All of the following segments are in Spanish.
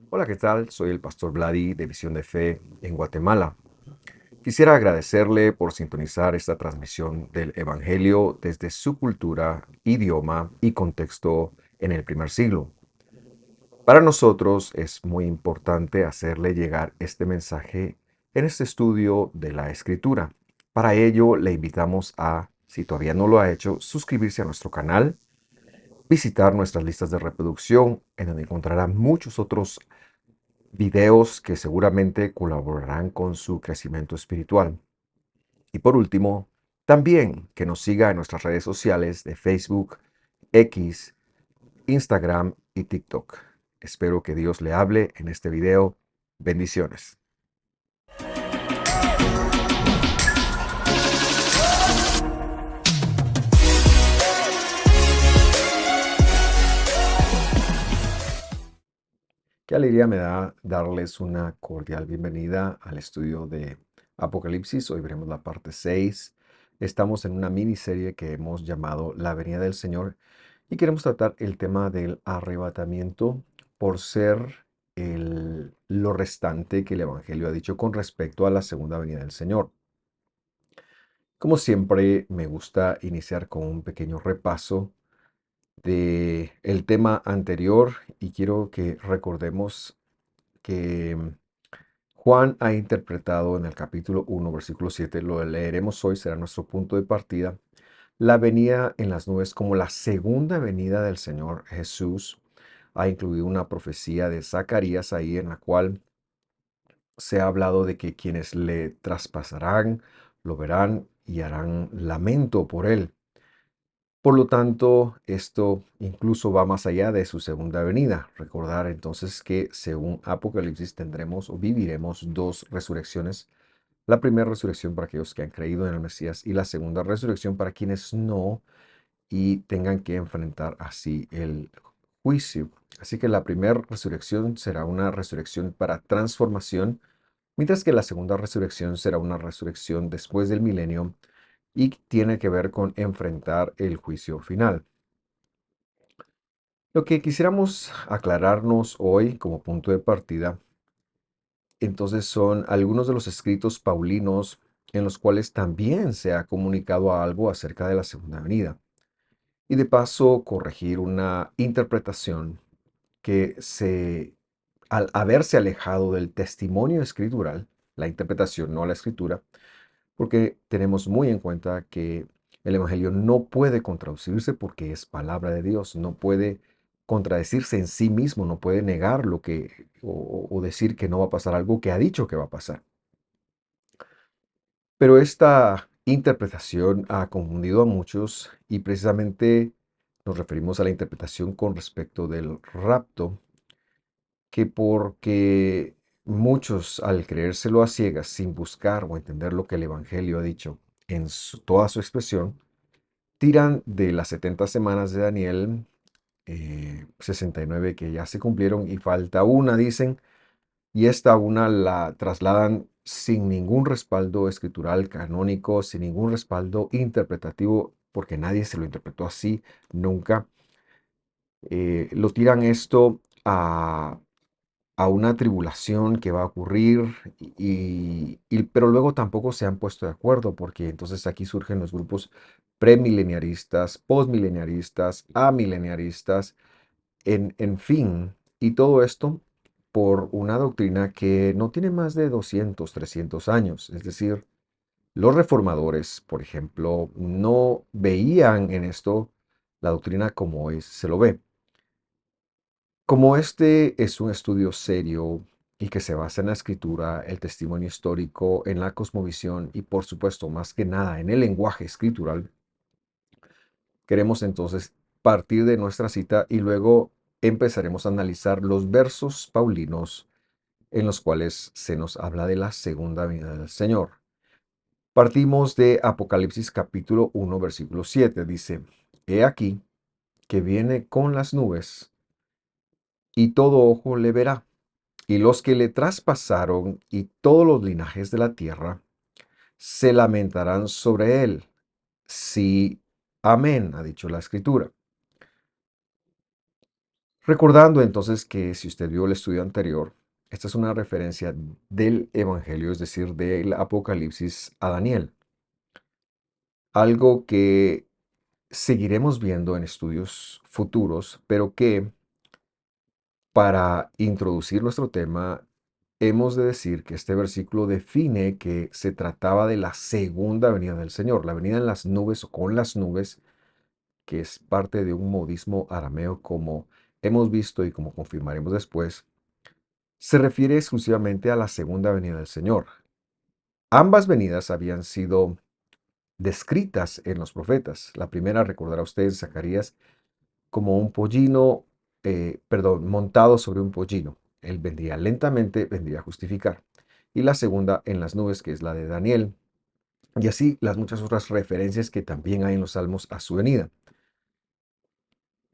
Hola, ¿qué tal? Soy el pastor Vladi de Visión de Fe en Guatemala. Quisiera agradecerle por sintonizar esta transmisión del Evangelio desde su cultura, idioma y contexto en el primer siglo. Para nosotros es muy importante hacerle llegar este mensaje en este estudio de la Escritura. Para ello, le invitamos a, si todavía no lo ha hecho, suscribirse a nuestro canal, visitar nuestras listas de reproducción, en donde encontrará muchos otros videos que seguramente colaborarán con su crecimiento espiritual. Y por último, también que nos siga en nuestras redes sociales de Facebook, X, Instagram y TikTok. Espero que Dios le hable en este video. Bendiciones. Qué alegría me da darles una cordial bienvenida al estudio de Apocalipsis. Hoy veremos la parte 6. Estamos en una miniserie que hemos llamado La venida del Señor y queremos tratar el tema del arrebatamiento por ser lo restante que el Evangelio ha dicho con respecto a la segunda venida del Señor. Como siempre, me gusta iniciar con un pequeño repaso de el tema anterior y quiero que recordemos que Juan ha interpretado en el capítulo 1, versículo 7, lo leeremos hoy, será nuestro punto de partida, la venida en las nubes como la segunda venida del Señor Jesús. Ha incluido una profecía de Zacarías ahí en la cual se ha hablado de que quienes le traspasarán, lo verán y harán lamento por él. Por lo tanto, esto incluso va más allá de su segunda venida. Recordar entonces que según Apocalipsis tendremos o viviremos dos resurrecciones. La primera resurrección para aquellos que han creído en el Mesías y la segunda resurrección para quienes no y tengan que enfrentar así el juicio. Así que la primera resurrección será una resurrección para transformación, mientras que la segunda resurrección será una resurrección después del milenio y tiene que ver con enfrentar el juicio final. Lo que quisiéramos aclararnos hoy como punto de partida, entonces son algunos de los escritos paulinos en los cuales también se ha comunicado algo acerca de la segunda venida. Y de paso corregir una interpretación que al haberse alejado del testimonio escritural, la interpretación, no la escritura, porque tenemos muy en cuenta que el Evangelio no puede contradecirse porque es palabra de Dios, no puede contradecirse en sí mismo, no puede negar lo que o decir que no va a pasar algo que ha dicho que va a pasar. Pero esta interpretación ha confundido a muchos y precisamente nos referimos a la interpretación con respecto del rapto, que porque muchos al creérselo a ciegas, sin buscar o entender lo que el Evangelio ha dicho en toda su expresión, tiran de las 70 semanas de Daniel, 69 que ya se cumplieron y falta una, dicen, y esta una la trasladan sin ningún respaldo escritural canónico, sin ningún respaldo interpretativo, porque nadie se lo interpretó así nunca. Lo tiran esto a una tribulación que va a ocurrir, pero luego tampoco se han puesto de acuerdo, porque entonces aquí surgen los grupos premileniaristas, postmileniaristas, amileniaristas, en fin, y todo esto por una doctrina que no tiene más de 200, 300 años. Es decir, los reformadores, por ejemplo, no veían en esto la doctrina como hoy se lo ve. Como este es un estudio serio y que se basa en la escritura, el testimonio histórico, en la cosmovisión y por supuesto más que nada en el lenguaje escritural, queremos entonces partir de nuestra cita y luego empezaremos a analizar los versos paulinos en los cuales se nos habla de la segunda venida del Señor. Partimos de Apocalipsis capítulo 1, versículo 7. Dice, He aquí que viene con las nubes y todo ojo le verá, y los que le traspasaron y todos los linajes de la tierra se lamentarán sobre él. Sí, amén, ha dicho la escritura. Recordando entonces que si usted vio el estudio anterior, esta es una referencia del Evangelio, es decir, del Apocalipsis a Daniel. Algo que seguiremos viendo en estudios futuros, pero que para introducir nuestro tema, hemos de decir que este versículo define que se trataba de la segunda venida del Señor, la venida en las nubes o con las nubes, que es parte de un modismo arameo como hemos visto y como confirmaremos después, se refiere exclusivamente a la segunda venida del Señor. Ambas venidas habían sido descritas en los profetas. La primera, recordará usted, Zacarías, como un pollino, montado sobre un pollino. Él vendría lentamente, vendría a justificar. Y la segunda en las nubes, que es la de Daniel. Y así las muchas otras referencias que también hay en los salmos a su venida.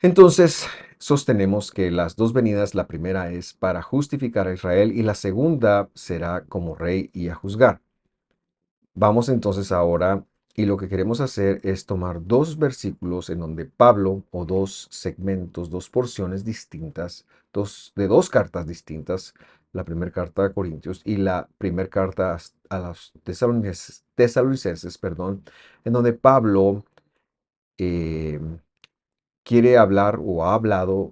Entonces, sostenemos que las dos venidas, la primera es para justificar a Israel y la segunda será como rey y a juzgar. Vamos entonces ahora, y lo que queremos hacer es tomar dos versículos en donde Pablo, o dos segmentos, dos porciones distintas, de dos cartas distintas, la primera carta a Corintios y la primera carta a los tesalonicenses, perdón, en donde Pablo eh, quiere hablar o ha hablado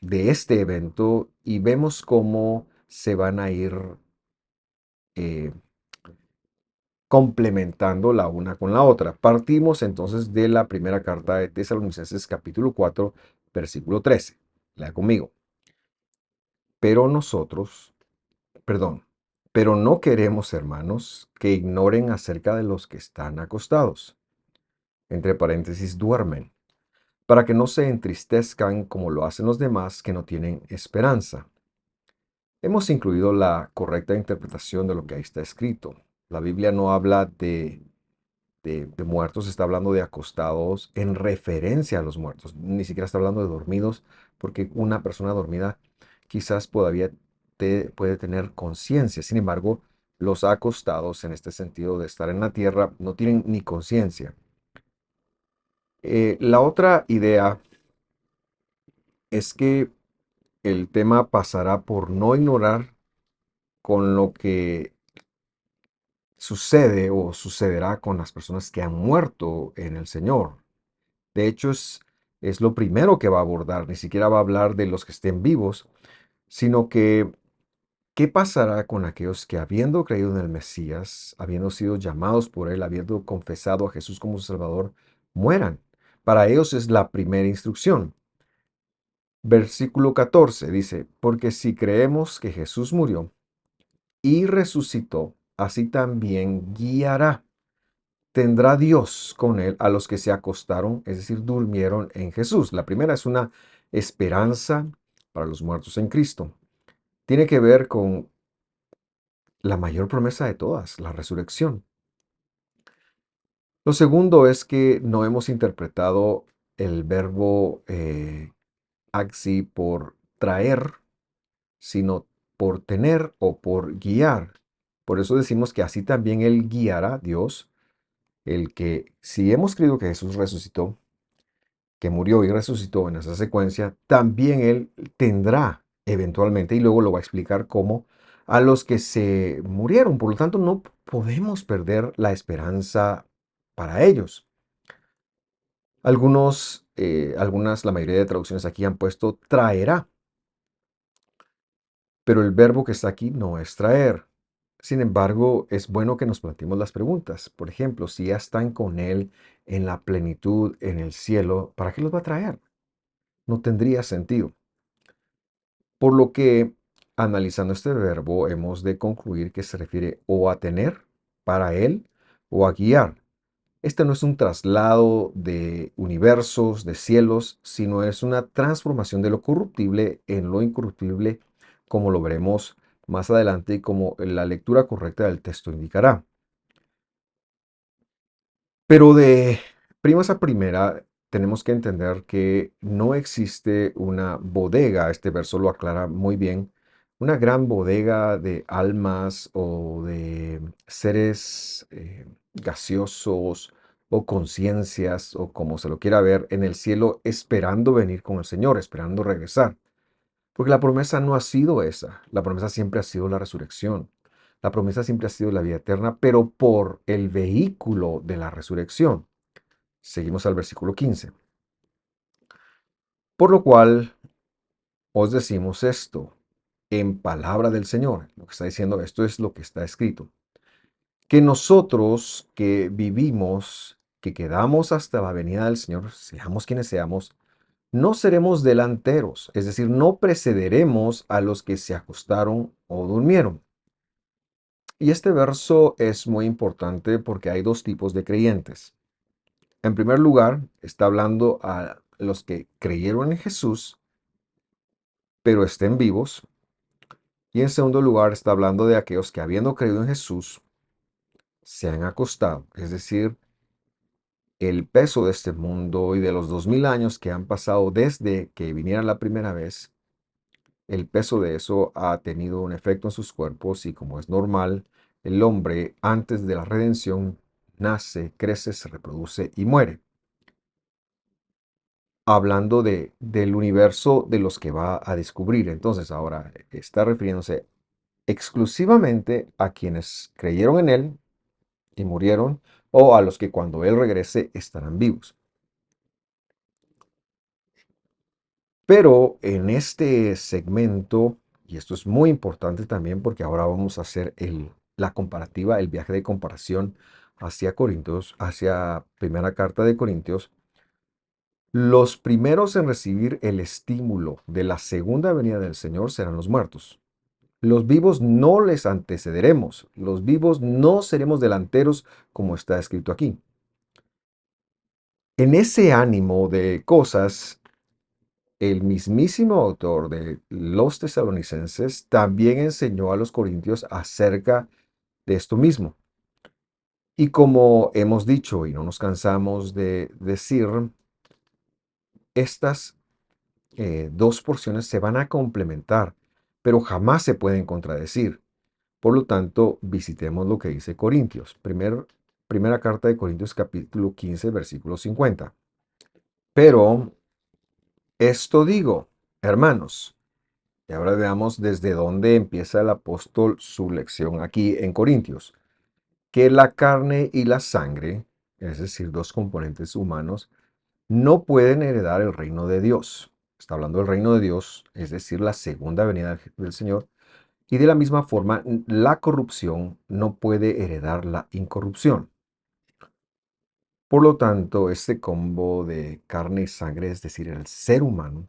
de este evento y vemos cómo se van a ir eh, complementando la una con la otra. Partimos entonces de la primera carta de Tesalonicenses capítulo 4, versículo 13. Lea conmigo. Pero nosotros, perdón, pero no queremos, hermanos, que ignoren acerca de los que están acostados, entre paréntesis, duermen, para que no se entristezcan como lo hacen los demás que no tienen esperanza. Hemos incluido la correcta interpretación de lo que ahí está escrito. La Biblia no habla de muertos, está hablando de acostados en referencia a los muertos. Ni siquiera está hablando de dormidos, porque una persona dormida quizás todavía puede tener conciencia. Sin embargo, los acostados, en este sentido de estar en la tierra, no tienen ni conciencia. La otra idea es que el tema pasará por no ignorar con lo que sucede o sucederá con las personas que han muerto en el Señor. De hecho, es lo primero que va a abordar. Ni siquiera va a hablar de los que estén vivos, sino que qué pasará con aquellos que habiendo creído en el Mesías, habiendo sido llamados por él, habiendo confesado a Jesús como su Salvador, mueran. Para ellos es la primera instrucción. Versículo 14 dice, porque si creemos que Jesús murió y resucitó, así también guiará. Tendrá Dios con él a los que se acostaron, es decir, durmieron en Jesús. La primera es una esperanza para los muertos en Cristo. Tiene que ver con la mayor promesa de todas, la resurrección. Lo segundo es que no hemos interpretado el verbo axi por traer, sino por tener o por guiar. Por eso decimos que así también Él guiará, Dios, el que si hemos creído que Jesús resucitó, que murió y resucitó en esa secuencia, también Él tendrá eventualmente, y luego lo va a explicar cómo, a los que se murieron. Por lo tanto, no podemos perder la esperanza para ellos. La mayoría de traducciones aquí han puesto traerá, pero el verbo que está aquí no es traer. Sin embargo, es bueno que nos planteemos las preguntas. Por ejemplo, si ya están con Él en la plenitud, en el cielo, ¿para qué los va a traer? No tendría sentido. Por lo que, analizando este verbo, hemos de concluir que se refiere o a tener para Él o a guiar. Este no es un traslado de universos, de cielos, sino es una transformación de lo corruptible en lo incorruptible, como lo veremos más adelante y como la lectura correcta del texto indicará. Pero de primas a primera, tenemos que entender que no existe una bodega, este verso lo aclara muy bien, una gran bodega de almas o de seres gaseosos o conciencias o como se lo quiera ver en el cielo esperando venir con el Señor, esperando regresar. Porque la promesa no ha sido esa. La promesa siempre ha sido la resurrección. La promesa siempre ha sido la vida eterna, pero por el vehículo de la resurrección. Seguimos al versículo 15. Por lo cual os decimos esto en palabra del Señor. Lo que está diciendo esto es lo que está escrito. Que nosotros que vivimos, que quedamos hasta la venida del Señor, seamos quienes seamos, no seremos delanteros, es decir, no precederemos a los que se acostaron o durmieron. Y este verso es muy importante porque hay dos tipos de creyentes. En primer lugar, está hablando a los que creyeron en Jesús, pero estén vivos. Y en segundo lugar, está hablando de aquellos que habiendo creído en Jesús, se han acostado. Es decir, el peso de este mundo y de los 2000 años que han pasado desde que vinieron la primera vez, el peso de eso ha tenido un efecto en sus cuerpos y como es normal, el hombre antes de la redención nace, crece, se reproduce y muere. Hablando del universo de los que va a descubrir. Entonces ahora está refiriéndose exclusivamente a quienes creyeron en Él y murieron o a los que cuando Él regrese estarán vivos. Pero en este segmento, y esto es muy importante también porque ahora vamos a hacer la comparativa, el viaje de comparación hacia Corintios, hacia primera carta de Corintios, los primeros en recibir el estímulo de la segunda venida del Señor serán los muertos. Los vivos no les antecederemos, los vivos no seremos delanteros como está escrito aquí. En ese ánimo de cosas, el mismísimo autor de los Tesalonicenses también enseñó a los corintios acerca de esto mismo. Y como hemos dicho y no nos cansamos de decir, estas dos porciones se van a complementar, pero jamás se pueden contradecir. Por lo tanto, visitemos lo que dice Corintios. Primera carta de Corintios capítulo 15, versículo 50. Pero esto digo, hermanos, y ahora veamos desde dónde empieza el apóstol su lección aquí en Corintios, que la carne y la sangre, es decir, dos componentes humanos, no pueden heredar el reino de Dios. Está hablando del reino de Dios, es decir, la segunda venida del Señor. Y de la misma forma, la corrupción no puede heredar la incorrupción. Por lo tanto, este combo de carne y sangre, es decir, el ser humano,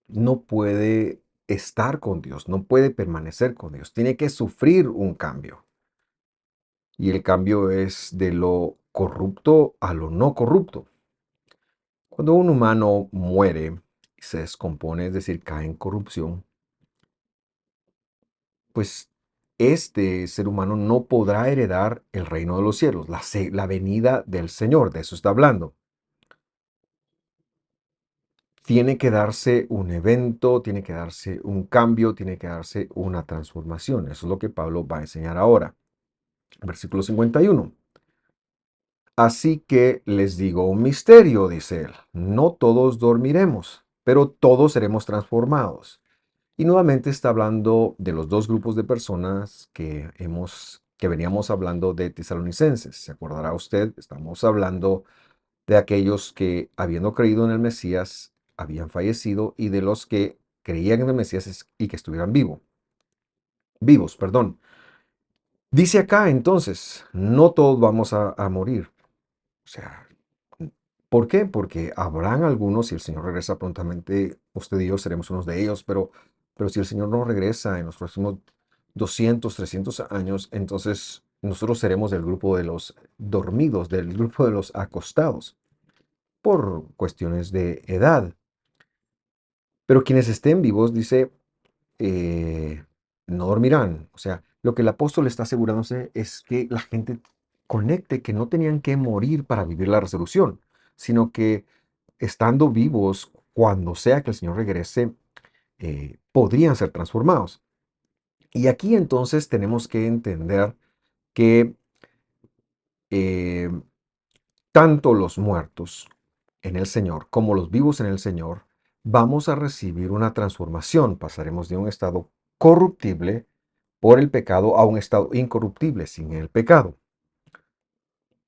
no puede estar con Dios, no puede permanecer con Dios, tiene que sufrir un cambio. Y el cambio es de lo corrupto a lo no corrupto. Cuando un humano muere y se descompone, es decir, cae en corrupción, pues este ser humano no podrá heredar el reino de los cielos, la venida del Señor, de eso está hablando. Tiene que darse un evento, tiene que darse un cambio, tiene que darse una transformación. Eso es lo que Pablo va a enseñar ahora. Versículo 51. Así que les digo un misterio, dice él. No todos dormiremos, pero todos seremos transformados. Y nuevamente está hablando de los dos grupos de personas que veníamos hablando de tesalonicenses. ¿Se acordará usted? Estamos hablando de aquellos que, habiendo creído en el Mesías, habían fallecido y de los que creían en el Mesías y que estuvieran vivos, perdón. Dice acá entonces, no todos vamos a morir. O sea, ¿por qué? Porque habrán algunos, si el Señor regresa prontamente, usted y yo seremos unos de ellos, pero si el Señor no regresa en los próximos 200, 300 años, entonces nosotros seremos del grupo de los dormidos, del grupo de los acostados, por cuestiones de edad. Pero quienes estén vivos, dice, eh, no dormirán. O sea, lo que el apóstol está asegurándose es que la gente conecte que no tenían que morir para vivir la resolución, sino que estando vivos, cuando sea que el Señor regrese, podrían ser transformados. Y aquí entonces tenemos que entender que eh, tanto los muertos en el Señor como los vivos en el Señor vamos a recibir una transformación. Pasaremos de un estado corruptible por el pecado a un estado incorruptible sin el pecado.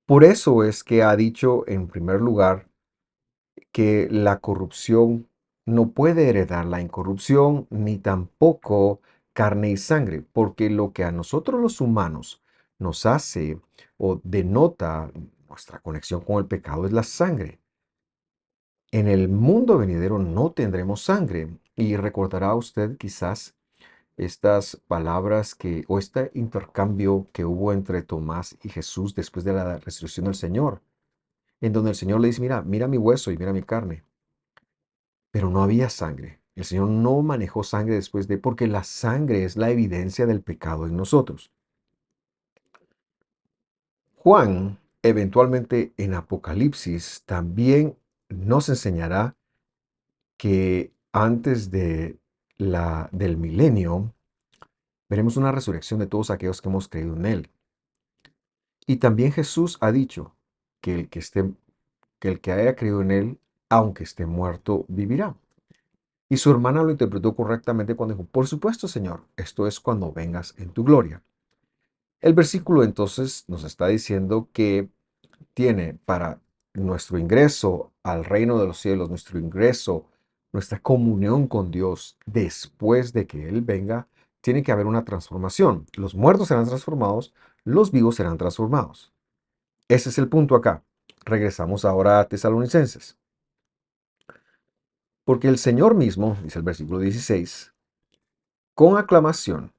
Por eso es que ha dicho en primer lugar que la corrupción no puede heredar la incorrupción, ni tampoco carne y sangre, porque lo que a nosotros los humanos nos hace o denota nuestra conexión con el pecado es la sangre. En el mundo venidero no tendremos sangre. Y recordará usted quizás estas palabras o este intercambio que hubo entre Tomás y Jesús después de la resurrección del Señor, en donde el Señor le dice, mira, mira mi hueso y mira mi carne. Pero no había sangre. El Señor no manejó sangre porque la sangre es la evidencia del pecado en nosotros. Juan, eventualmente en Apocalipsis, también nos enseñará que antes del milenio, veremos una resurrección de todos aquellos que hemos creído en Él. Y también Jesús ha dicho que el que haya creído en Él, aunque esté muerto, vivirá. Y su hermana lo interpretó correctamente cuando dijo, por supuesto, Señor, esto es cuando vengas en tu gloria. El versículo entonces nos está diciendo que tiene para nuestro ingreso al reino de los cielos, nuestro ingreso, nuestra comunión con Dios después de que Él venga, tiene que haber una transformación. Los muertos serán transformados, los vivos serán transformados. Ese es el punto acá. Regresamos ahora a Tesalonicenses. Porque el Señor mismo, dice el versículo 16, con aclamación,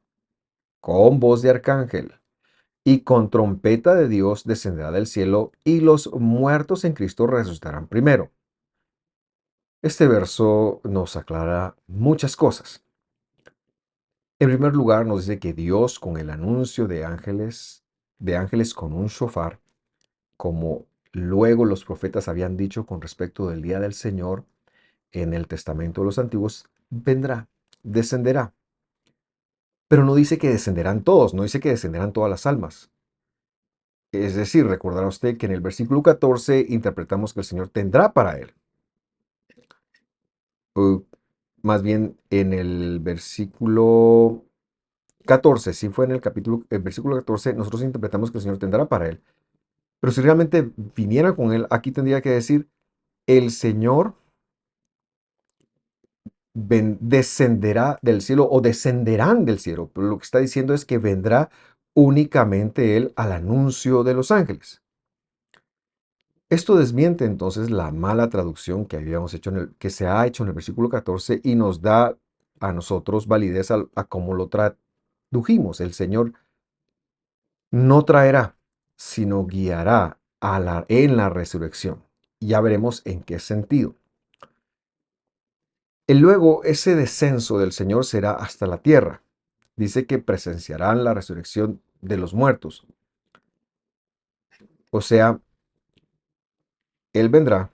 con voz de arcángel y con trompeta de Dios descenderá del cielo y los muertos en Cristo resucitarán primero. Este verso nos aclara muchas cosas. En primer lugar, nos dice que Dios con el anuncio de ángeles con un shofar, como luego los profetas habían dicho con respecto del día del Señor en el Testamento de los antiguos, vendrá, descenderá. Pero no dice que descenderán todos, no dice que descenderán todas las almas. Es decir, recordará usted que en el versículo 14 interpretamos que el Señor tendrá para él. O más bien en el versículo 14, si fue en el versículo 14, nosotros interpretamos que el Señor tendrá para él. Pero si realmente viniera con él, aquí tendría que decir, el Señor descenderá del cielo o descenderán del cielo. Pero lo que está diciendo es que vendrá únicamente él al anuncio de los ángeles. Esto desmiente entonces la mala traducción que habíamos hecho que se ha hecho en el versículo 14 y nos da a nosotros validez a cómo lo tradujimos. El Señor no traerá, sino guiará en la resurrección. Ya veremos en qué sentido. Y luego ese descenso del Señor será hasta la tierra. Dice que presenciarán la resurrección de los muertos. O sea, Él vendrá,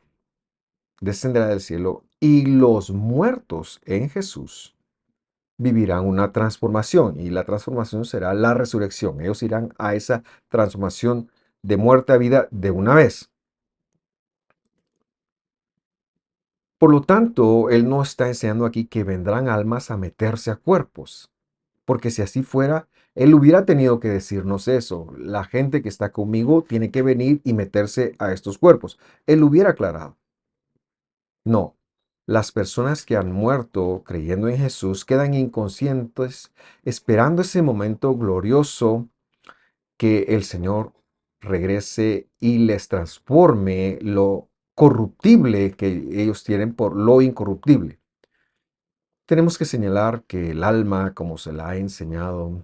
descenderá del cielo y los muertos en Jesús vivirán una transformación y la transformación será la resurrección. Ellos irán a esa transformación de muerte a vida de una vez. Por lo tanto, Él no está enseñando aquí que vendrán almas a meterse a cuerpos, porque si así fuera, Él hubiera tenido que decirnos eso. La gente que está conmigo tiene que venir y meterse a estos cuerpos. Él lo hubiera aclarado. No, las personas que han muerto creyendo en Jesús quedan inconscientes esperando ese momento glorioso que el Señor regrese y les transforme lo corruptible que ellos tienen por lo incorruptible. Tenemos que señalar que el alma, como se la ha enseñado,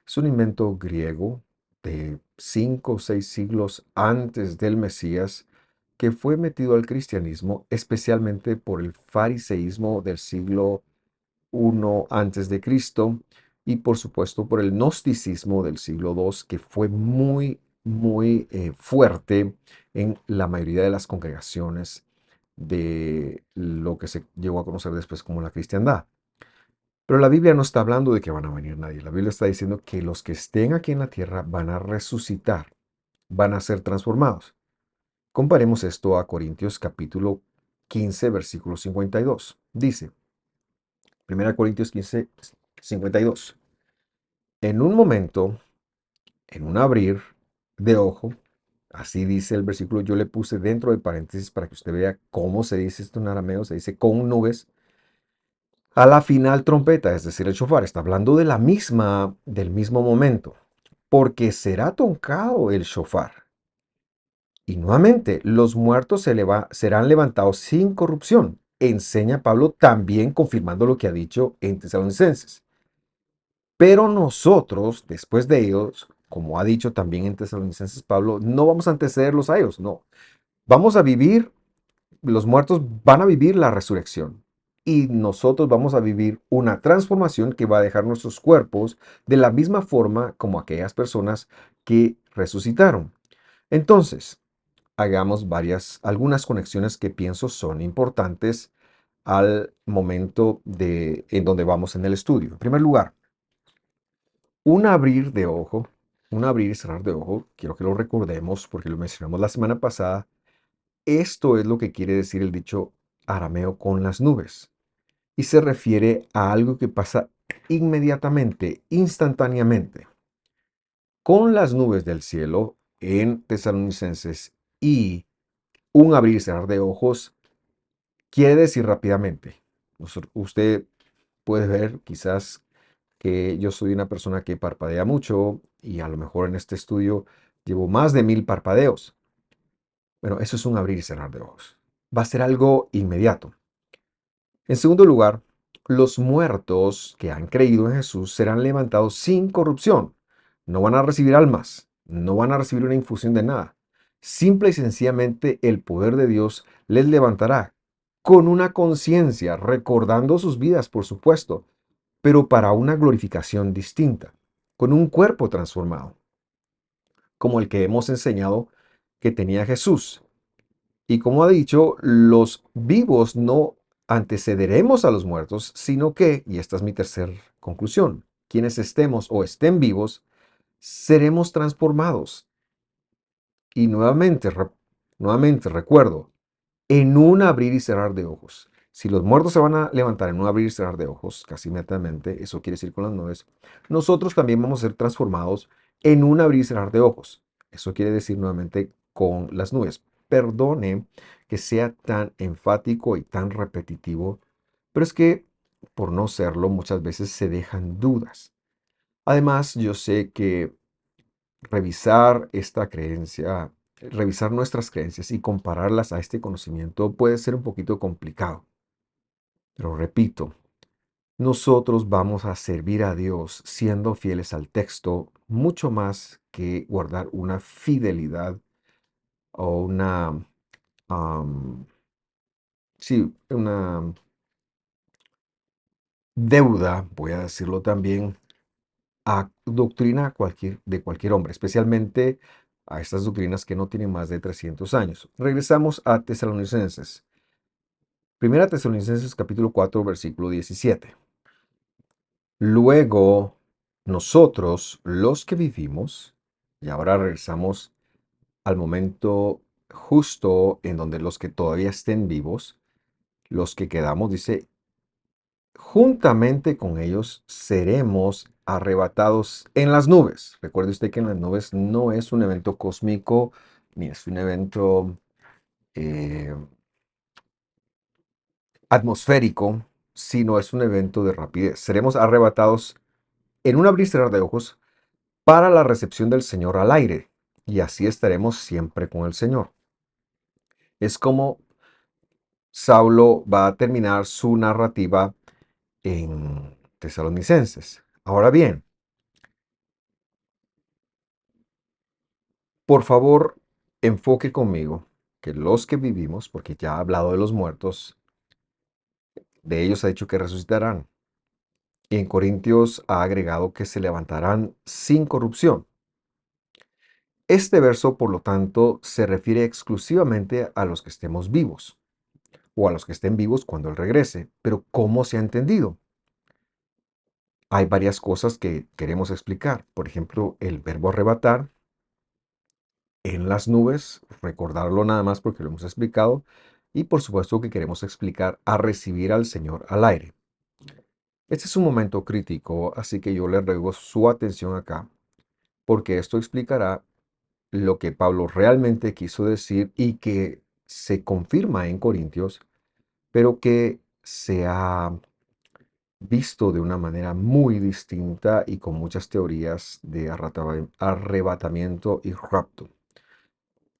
es un invento griego de 5 o 6 siglos antes del Mesías que fue metido al cristianismo especialmente por el fariseísmo del siglo I antes de Cristo y por supuesto por el gnosticismo del siglo II que fue muy fuerte en la mayoría de las congregaciones de lo que se llegó a conocer después como la cristiandad. Pero la Biblia no está hablando de que van a venir nadie. La Biblia está diciendo que los que estén aquí en la tierra van a resucitar, van a ser transformados. Comparemos esto a Corintios capítulo 15, versículo 52. Dice, 1 Corintios 15, 52. En un momento, en un abrir de ojo, así dice el versículo, yo le puse dentro de paréntesis para que usted vea cómo se dice esto en arameo, se dice con nubes, a la final trompeta, es decir, el shofar, está hablando del mismo momento, porque será tocado el shofar. Y nuevamente, los muertos serán levantados sin corrupción. Enseña Pablo también confirmando lo que ha dicho en Tesalonicenses. Pero nosotros, después de ellos, como ha dicho también en Tesalonicenses Pablo, no vamos a antecederlos a ellos, no. Vamos a vivir, los muertos van a vivir la resurrección. Y nosotros vamos a vivir una transformación que va a dejar nuestros cuerpos de la misma forma como aquellas personas que resucitaron. Entonces, hagamos algunas conexiones que pienso son importantes al momento en donde vamos en el estudio. En primer lugar, un abrir de ojo, un abrir y cerrar de ojo, quiero que lo recordemos porque lo mencionamos la semana pasada. Esto es lo que quiere decir el dicho arameo con las nubes. Y se refiere a algo que pasa inmediatamente, instantáneamente. Con las nubes del cielo en Tesalonicenses y un abrir y cerrar de ojos, quiere decir rápidamente. Usted puede ver quizás que yo soy una persona que parpadea mucho y a lo mejor en este estudio llevo más de 1000 parpadeos. Bueno, eso es un abrir y cerrar de ojos. Va a ser algo inmediato. En segundo lugar, los muertos que han creído en Jesús serán levantados sin corrupción. No van a recibir almas, no van a recibir una infusión de nada. Simple y sencillamente el poder de Dios les levantará con una conciencia, recordando sus vidas, por supuesto, pero para una glorificación distinta, con un cuerpo transformado, como el que hemos enseñado que tenía Jesús. Y como ha dicho, los vivos no antecederemos a los muertos, sino que, y esta es mi tercera conclusión, quienes estemos o estén vivos, seremos transformados. Y nuevamente recuerdo, en un abrir y cerrar de ojos. Si los muertos se van a levantar en un abrir y cerrar de ojos, casi inmediatamente, eso quiere decir con las nubes, nosotros también vamos a ser transformados en un abrir y cerrar de ojos. Eso quiere decir nuevamente con las nubes. Perdone que sea tan enfático y tan repetitivo, pero es que por no serlo muchas veces se dejan dudas. Además, yo sé que revisar esta creencia, revisar nuestras creencias y compararlas a este conocimiento puede ser un poquito complicado. Pero repito, nosotros vamos a servir a Dios siendo fieles al texto mucho más que guardar una fidelidad o am, sí, una deuda, voy a decirlo también, a doctrina de cualquier hombre, especialmente a estas doctrinas que no tienen más de 300 años. Regresamos a Tesalonicenses. Primera Tesalonicenses capítulo 4, versículo 17. Luego, nosotros, los que vivimos, y ahora regresamos al momento justo en donde los que todavía estén vivos, los que quedamos, dice, juntamente con ellos seremos arrebatados en las nubes. Recuerde usted que en las nubes no es un evento cósmico, ni es un evento eh, atmosférico, sino es un evento de rapidez. Seremos arrebatados en un abrir y cerrar de ojos para la recepción del Señor al aire, y así estaremos siempre con el Señor. Es como Saulo va a terminar su narrativa en Tesalonicenses. Ahora bien, por favor, enfoque conmigo que los que vivimos, porque ya ha hablado de los muertos, de ellos ha dicho que resucitarán. Y en Corintios ha agregado que se levantarán sin corrupción. Este verso, por lo tanto, se refiere exclusivamente a los que estemos vivos, o a los que estén vivos cuando Él regrese. Pero ¿cómo se ha entendido? Hay varias cosas que queremos explicar. Por ejemplo, el verbo arrebatar en las nubes, recordarlo nada más porque lo hemos explicado, y por supuesto que queremos explicar a recibir al Señor al aire. Este es un momento crítico, así que yo le ruego su atención acá, porque esto explicará lo que Pablo realmente quiso decir y que se confirma en Corintios, pero que se ha visto de una manera muy distinta y con muchas teorías de arrebatamiento y rapto.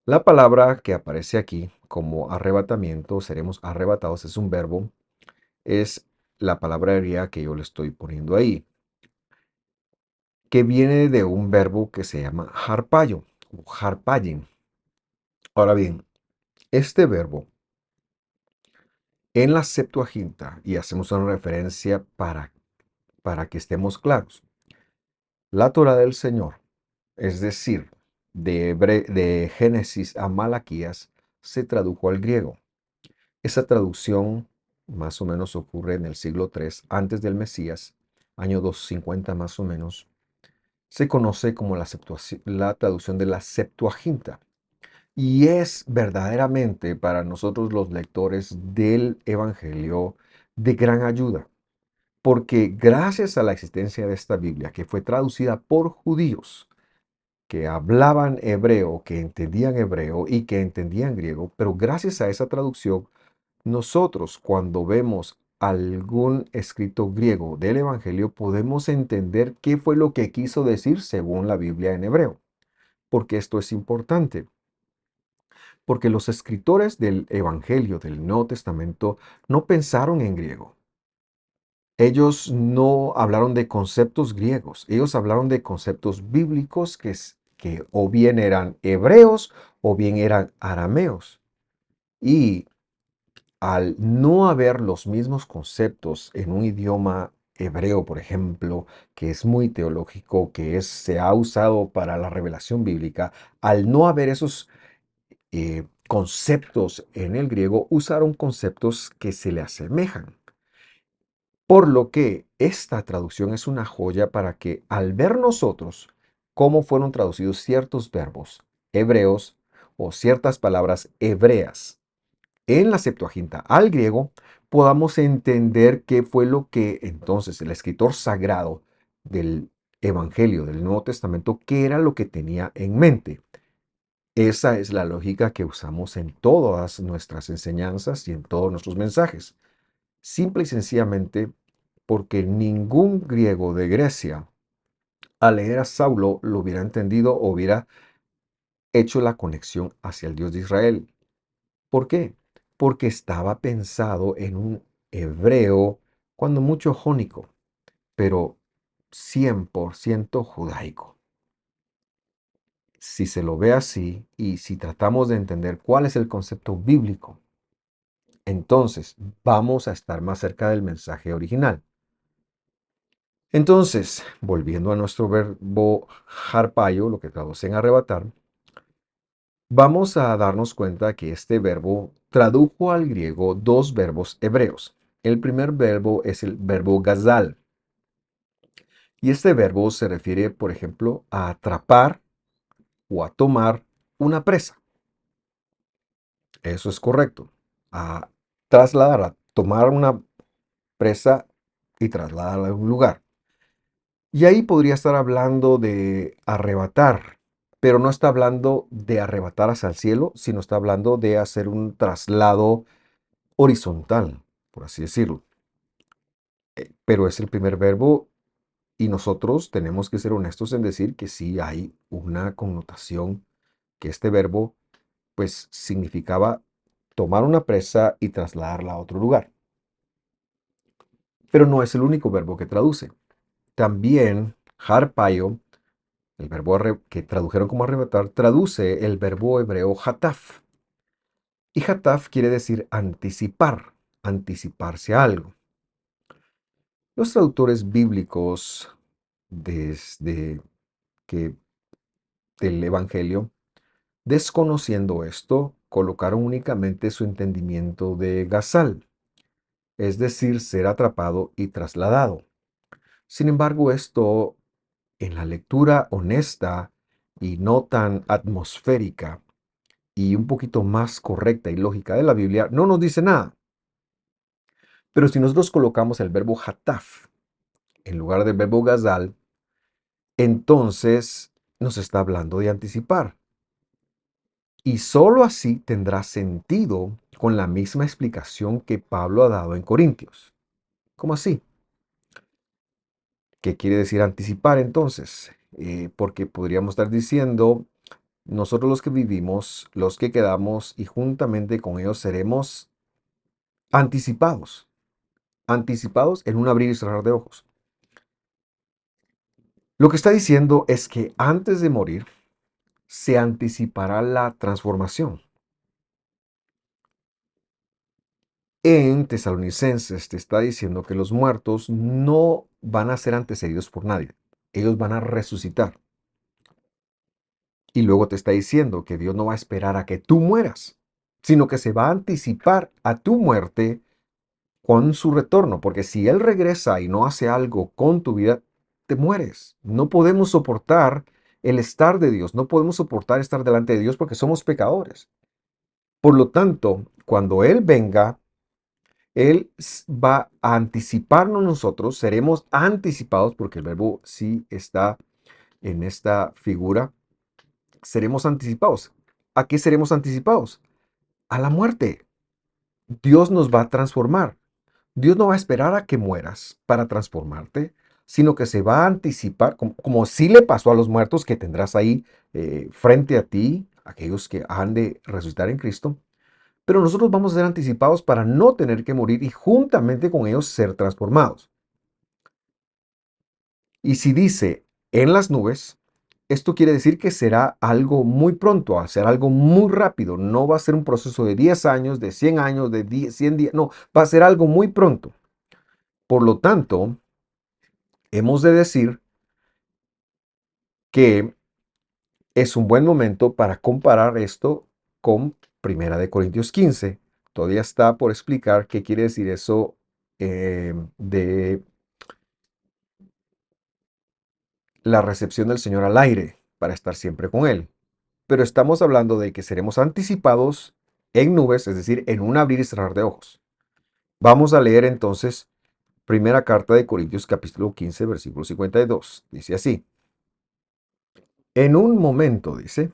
La palabra que aparece aquí como arrebatamiento, seremos arrebatados, es un verbo, es la palabra griega que yo le estoy poniendo ahí, que viene de un verbo que se llama harpayo o harpayen. Ahora bien, este verbo en la Septuaginta, y hacemos una referencia para que estemos claros, la Torá del Señor, es decir, de Génesis a Malaquías, se tradujo al griego. Esa traducción más o menos ocurre en el siglo III antes del Mesías, año 250 más o menos. Se conoce como la traducción de la Septuaginta. Y es verdaderamente para nosotros los lectores del Evangelio de gran ayuda, porque gracias a la existencia de esta Biblia, que fue traducida por judíos que hablaban hebreo, que entendían hebreo y que entendían griego, pero gracias a esa traducción, nosotros cuando vemos algún escrito griego del Evangelio, podemos entender qué fue lo que quiso decir según la Biblia en hebreo. Porque esto es importante. Porque los escritores del Evangelio del Nuevo Testamento no pensaron en griego. Ellos no hablaron de conceptos griegos, ellos hablaron de conceptos bíblicos que o bien eran hebreos o bien eran arameos. Y al no haber los mismos conceptos en un idioma hebreo, por ejemplo, que es muy teológico, se ha usado para la revelación bíblica, al no haber esos conceptos en el griego, usaron conceptos que se le asemejan. Por lo que esta traducción es una joya para que al ver nosotros cómo fueron traducidos ciertos verbos hebreos o ciertas palabras hebreas en la Septuaginta al griego, podamos entender qué fue lo que entonces el escritor sagrado del Evangelio del Nuevo Testamento, qué era lo que tenía en mente. Esa es la lógica que usamos en todas nuestras enseñanzas y en todos nuestros mensajes. Simple y sencillamente porque ningún griego de Grecia, al leer a Saulo, lo hubiera entendido o hubiera hecho la conexión hacia el Dios de Israel. ¿Por qué? Porque estaba pensado en un hebreo, cuando mucho jónico, pero 100% judaico. Si se lo ve así y si tratamos de entender cuál es el concepto bíblico, entonces vamos a estar más cerca del mensaje original. Entonces, volviendo a nuestro verbo harpayo, lo que traduce en arrebatar, vamos a darnos cuenta que este verbo tradujo al griego dos verbos hebreos. El primer verbo es el verbo gazal. Y este verbo se refiere, por ejemplo, a atrapar o a tomar una presa. Eso es correcto. A trasladarla, tomar una presa y trasladarla a un lugar. Y ahí podría estar hablando de arrebatar, pero no está hablando de arrebatar hacia el cielo, sino está hablando de hacer un traslado horizontal, por así decirlo. Pero es el primer verbo y nosotros tenemos que ser honestos en decir que sí hay una connotación que este verbo pues significaba tomar una presa y trasladarla a otro lugar. Pero no es el único verbo que traduce. También harpaio, el verbo que tradujeron como arrebatar, traduce el verbo hebreo hataf. Y hataf quiere decir anticipar, anticiparse a algo. Los traductores bíblicos desde que del Evangelio, desconociendo esto, colocaron únicamente su entendimiento de gazal, es decir, ser atrapado y trasladado. Sin embargo, esto en la lectura honesta y no tan atmosférica y un poquito más correcta y lógica de la Biblia, no nos dice nada. Pero si nosotros colocamos el verbo hataf en lugar del verbo gazal, entonces nos está hablando de anticipar. Y sólo así tendrá sentido con la misma explicación que Pablo ha dado en Corintios. ¿Cómo así? ¿Qué quiere decir anticipar entonces? Porque podríamos estar diciendo, nosotros los que vivimos, los que quedamos y juntamente con ellos seremos anticipados, anticipados en un abrir y cerrar de ojos. Lo que está diciendo es que antes de morir se anticipará la transformación. En Tesalonicenses te está diciendo que los muertos no van a ser antecedidos por nadie. Ellos van a resucitar. Y luego te está diciendo que Dios no va a esperar a que tú mueras, sino que se va a anticipar a tu muerte con su retorno. Porque si Él regresa y no hace algo con tu vida, te mueres. No podemos soportar el estar de Dios. No podemos soportar estar delante de Dios porque somos pecadores. Por lo tanto, cuando Él venga, Él va a anticiparnos nosotros, seremos anticipados, porque el verbo sí está en esta figura, seremos anticipados. ¿A qué seremos anticipados? A la muerte. Dios nos va a transformar. Dios no va a esperar a que mueras para transformarte, sino que se va a anticipar, como sí le pasó a los muertos que tendrás ahí frente a ti, aquellos que han de resucitar en Cristo. Pero nosotros vamos a ser anticipados para no tener que morir y juntamente con ellos ser transformados. Y si dice en las nubes, esto quiere decir que será algo muy pronto, a ser algo muy rápido. No va a ser un proceso de 10 años, de 100 años, de 100 días. No, va a ser algo muy pronto. Por lo tanto, hemos de decir que es un buen momento para comparar esto con Primera de Corintios 15. Todavía está por explicar qué quiere decir eso de la recepción del Señor al aire para estar siempre con Él. Pero estamos hablando de que seremos anticipados en nubes, es decir, en un abrir y cerrar de ojos. Vamos a leer entonces primera carta de Corintios capítulo 15, versículo 52. Dice así: en un momento, dice,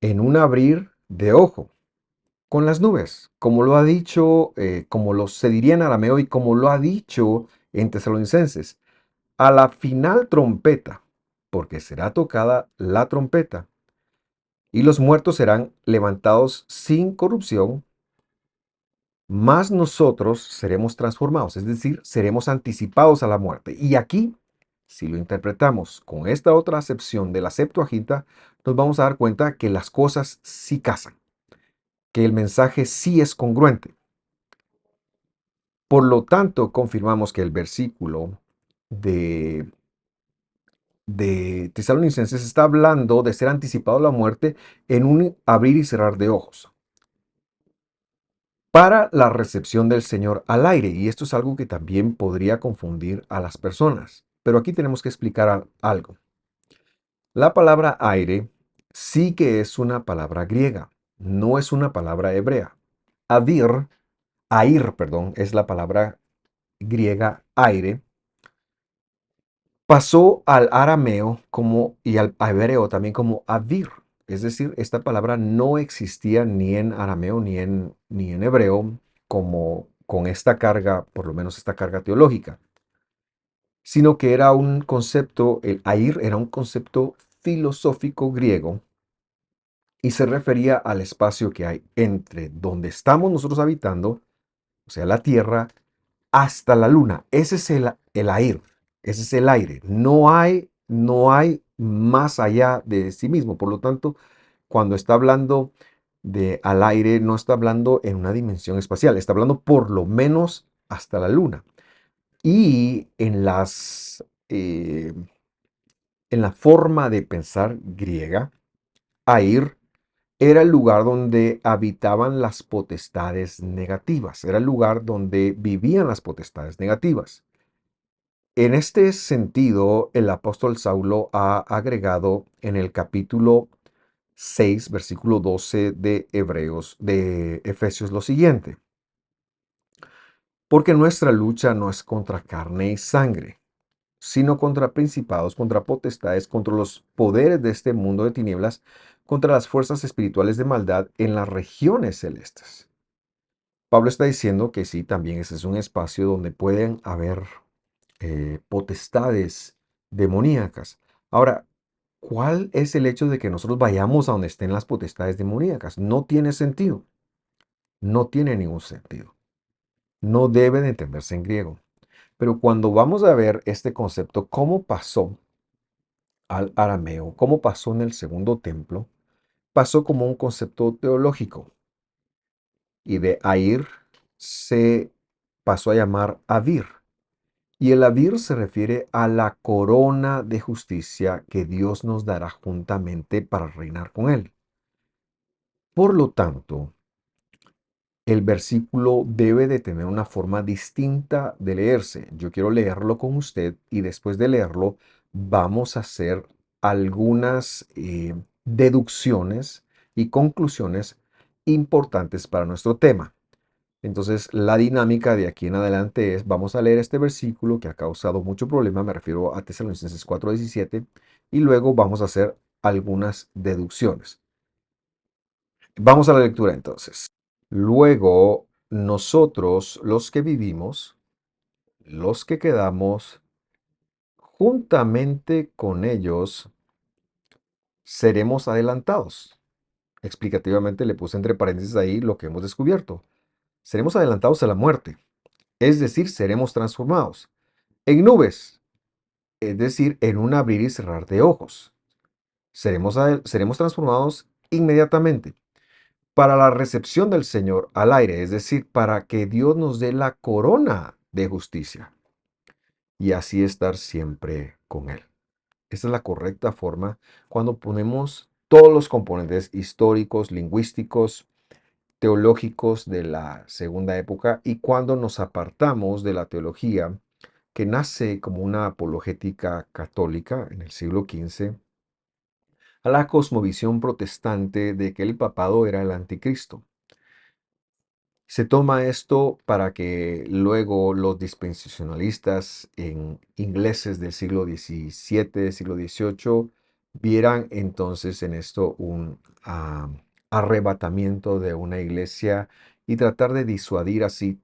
en un abrir de ojo, con las nubes, como lo ha dicho, se diría en arameo y como lo ha dicho en Tesalonicenses, a la final trompeta, porque será tocada la trompeta, y los muertos serán levantados sin corrupción, más nosotros seremos transformados, es decir, seremos anticipados a la muerte. Y aquí, si lo interpretamos con esta otra acepción de la Septuaginta, nos vamos a dar cuenta que las cosas sí casan, que el mensaje sí es congruente. Por lo tanto, confirmamos que el versículo de, de Tesalonicenses está hablando de ser anticipado a la muerte en un abrir y cerrar de ojos para la recepción del Señor al aire. Y esto es algo que también podría confundir a las personas. Pero aquí tenemos que explicar algo. La palabra aire sí que es una palabra griega, no es una palabra hebrea. Adir, perdón, es la palabra griega aire. Pasó al arameo y al hebreo también como avir. Es decir, esta palabra no existía ni en arameo ni en hebreo como con esta carga, por lo menos esta carga teológica, sino que era un concepto, el air era un concepto filosófico griego y se refería al espacio que hay entre donde estamos nosotros habitando, o sea, la Tierra, hasta la luna. Ese es el aire, ese es el aire. No hay más allá de sí mismo. Por lo tanto, cuando está hablando de al aire, no está hablando en una dimensión espacial, está hablando por lo menos hasta la luna. Y en la forma de pensar griega, Air era el lugar donde habitaban las potestades negativas, era el lugar donde vivían las potestades negativas. En este sentido, el apóstol Saulo ha agregado en el capítulo 6, versículo 12 de Efesios, lo siguiente. Porque nuestra lucha no es contra carne y sangre, sino contra principados, contra potestades, contra los poderes de este mundo de tinieblas, contra las fuerzas espirituales de maldad en las regiones celestes. Pablo está diciendo que sí, también ese es un espacio donde pueden haber potestades demoníacas. Ahora, ¿cuál es el hecho de que nosotros vayamos a donde estén las potestades demoníacas? No tiene sentido. No tiene ningún sentido. No debe de entenderse en griego. Pero cuando vamos a ver este concepto, cómo pasó al arameo, cómo pasó en el segundo templo, pasó como un concepto teológico. Y de Air se pasó a llamar Avir. Y el Avir se refiere a la corona de justicia que Dios nos dará juntamente para reinar con Él. Por lo tanto, el versículo debe de tener una forma distinta de leerse. Yo quiero leerlo con usted y después de leerlo vamos a hacer algunas deducciones y conclusiones importantes para nuestro tema. Entonces, la dinámica de aquí en adelante es, vamos a leer este versículo que ha causado mucho problema, me refiero a Tesalonicenses 4:17, y luego vamos a hacer algunas deducciones. Vamos a la lectura entonces. Luego, nosotros, los que vivimos, los que quedamos, juntamente con ellos, seremos adelantados. Explicativamente le puse entre paréntesis ahí lo que hemos descubierto. Seremos adelantados a la muerte, es decir, seremos transformados en nubes, es decir, en un abrir y cerrar de ojos. Seremos transformados inmediatamente para la recepción del Señor al aire, es decir, para que Dios nos dé la corona de justicia y así estar siempre con Él. Esa es la correcta forma cuando ponemos todos los componentes históricos, lingüísticos, teológicos de la segunda época y cuando nos apartamos de la teología que nace como una apologética católica en el siglo XV a la cosmovisión protestante de que el papado era el anticristo. Se toma esto para que luego los dispensacionalistas ingleses del siglo XVII, siglo XVIII, vieran entonces en esto un arrebatamiento de una iglesia y tratar de disuadir así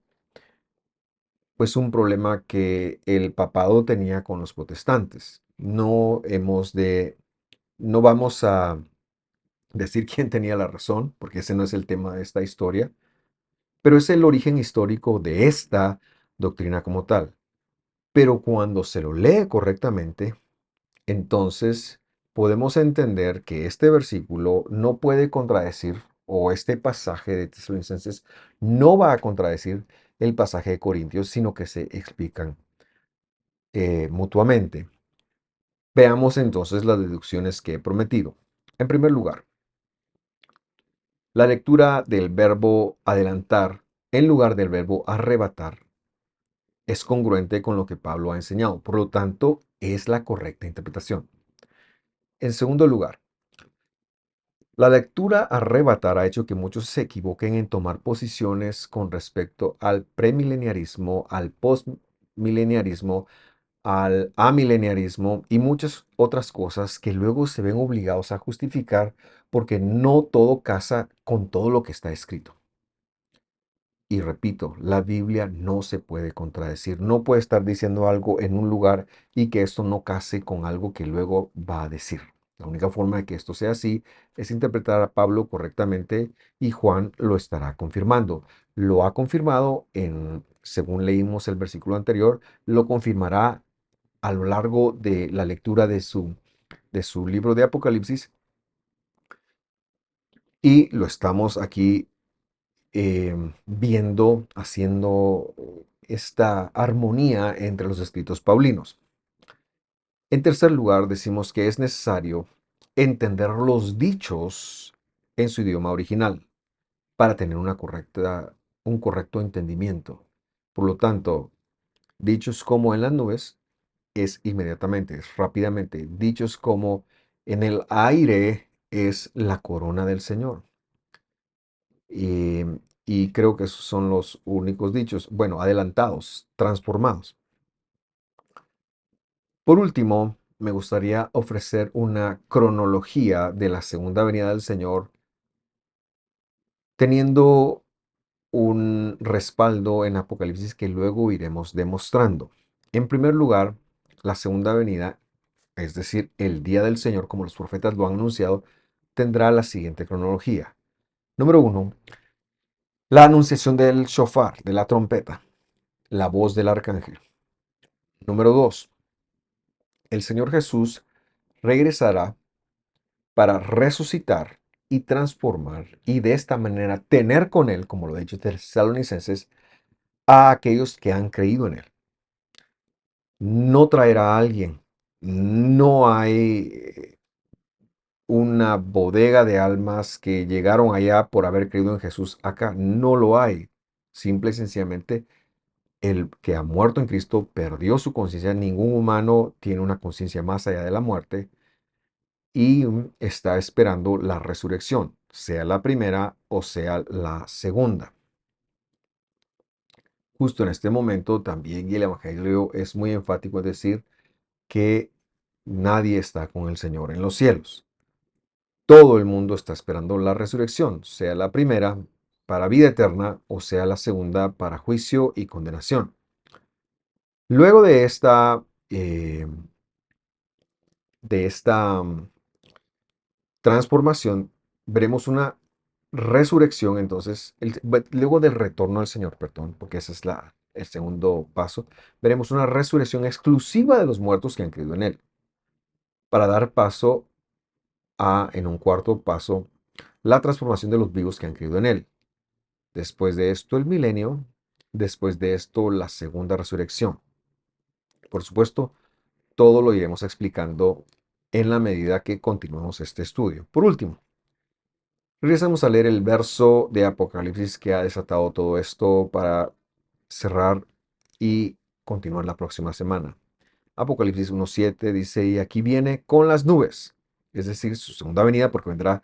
pues un problema que el papado tenía con los protestantes. No vamos a decir quién tenía la razón, porque ese no es el tema de esta historia, pero es el origen histórico de esta doctrina como tal. Pero cuando se lo lee correctamente, entonces podemos entender que este versículo no puede contradecir, o este pasaje de Tesalonicenses no va a contradecir el pasaje de Corintios, sino que se explican mutuamente. Veamos entonces las deducciones que he prometido. En primer lugar, la lectura del verbo adelantar en lugar del verbo arrebatar es congruente con lo que Pablo ha enseñado. Por lo tanto, es la correcta interpretación. En segundo lugar, la lectura arrebatar ha hecho que muchos se equivoquen en tomar posiciones con respecto al premileniarismo, al postmileniarismo, al amileniarismo y muchas otras cosas que luego se ven obligados a justificar porque no todo casa con todo lo que está escrito. Y repito, la Biblia no se puede contradecir. No puede estar diciendo algo en un lugar y que esto no case con algo que luego va a decir. La única forma de que esto sea así es interpretar a Pablo correctamente y Juan lo estará confirmando. Lo ha confirmado según leímos el versículo anterior, lo confirmará a lo largo de la lectura de su libro de Apocalipsis y lo estamos aquí viendo, haciendo esta armonía entre los escritos paulinos. En tercer lugar, decimos que es necesario entender los dichos en su idioma original para tener un correcto entendimiento. Por lo tanto, dichos como en las nubes es inmediatamente, es rápidamente. Dichos como en el aire es la corona del Señor. Y, y creo que esos son los únicos dichos, bueno, adelantados, transformados. Por último, me gustaría ofrecer una cronología de la segunda venida del Señor, teniendo un respaldo en Apocalipsis que luego iremos demostrando. En primer lugar, la segunda venida, es decir, el día del Señor, como los profetas lo han anunciado, tendrá la siguiente cronología. Número uno, la anunciación del shofar, de la trompeta, la voz del arcángel. Número dos, el Señor Jesús regresará para resucitar y transformar y de esta manera tener con Él, como lo ha dicho Tesalonicenses, a aquellos que han creído en Él. No traerá a alguien. No hay una bodega de almas que llegaron allá por haber creído en Jesús acá. No lo hay. Simple y sencillamente, el que ha muerto en Cristo perdió su conciencia. Ningún humano tiene una conciencia más allá de la muerte y está esperando la resurrección, sea la primera o sea la segunda. Justo en este momento también y el Evangelio es muy enfático, es decir, que nadie está con el Señor en los cielos. Todo el mundo está esperando la resurrección, sea la primera para vida eterna o sea la segunda para juicio y condenación. Luego eh, de esta transformación, veremos una resurrección, entonces, luego del retorno al Señor, perdón, porque ese es el segundo paso, veremos una resurrección exclusiva de los muertos que han creído en Él, para dar paso en un cuarto paso, la transformación de los vivos que han creído en Él. Después de esto, el milenio, después de esto, la segunda resurrección. Por supuesto, todo lo iremos explicando en la medida que continuemos este estudio. Por último, regresamos a leer el verso de Apocalipsis que ha desatado todo esto para cerrar y continuar la próxima semana. Apocalipsis 1.7 dice, y aquí viene con las nubes, es decir, su segunda venida porque vendrá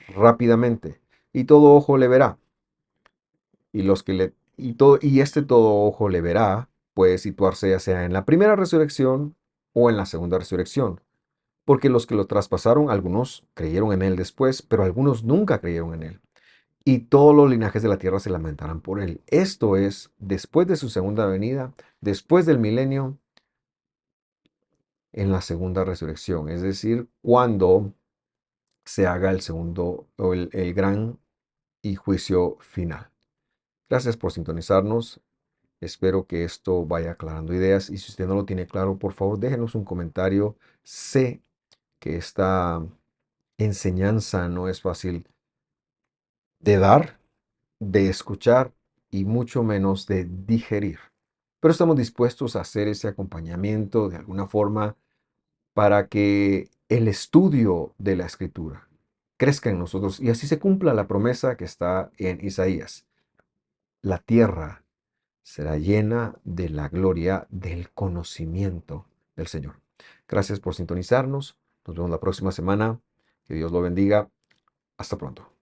rápidamente, y todo ojo le verá, y los que le y este todo ojo le verá puede situarse ya sea en la primera resurrección o en la segunda resurrección, porque los que lo traspasaron, algunos creyeron en él después, pero algunos nunca creyeron en él. Y todos los linajes de la tierra se lamentarán por él. Esto es, después de su segunda venida, después del milenio, en la segunda resurrección, es decir, cuando se haga el segundo o el gran y juicio final. Gracias por sintonizarnos. Espero que esto vaya aclarando ideas y si usted no lo tiene claro, por favor, déjenos un comentario. Sé que esta enseñanza no es fácil de dar, de escuchar y mucho menos de digerir. Pero estamos dispuestos a hacer ese acompañamiento de alguna forma para que el estudio de la escritura crezca en nosotros y así se cumpla la promesa que está en Isaías. La tierra será llena de la gloria del conocimiento del Señor. Gracias por sintonizarnos. Nos vemos la próxima semana. Que Dios lo bendiga. Hasta pronto.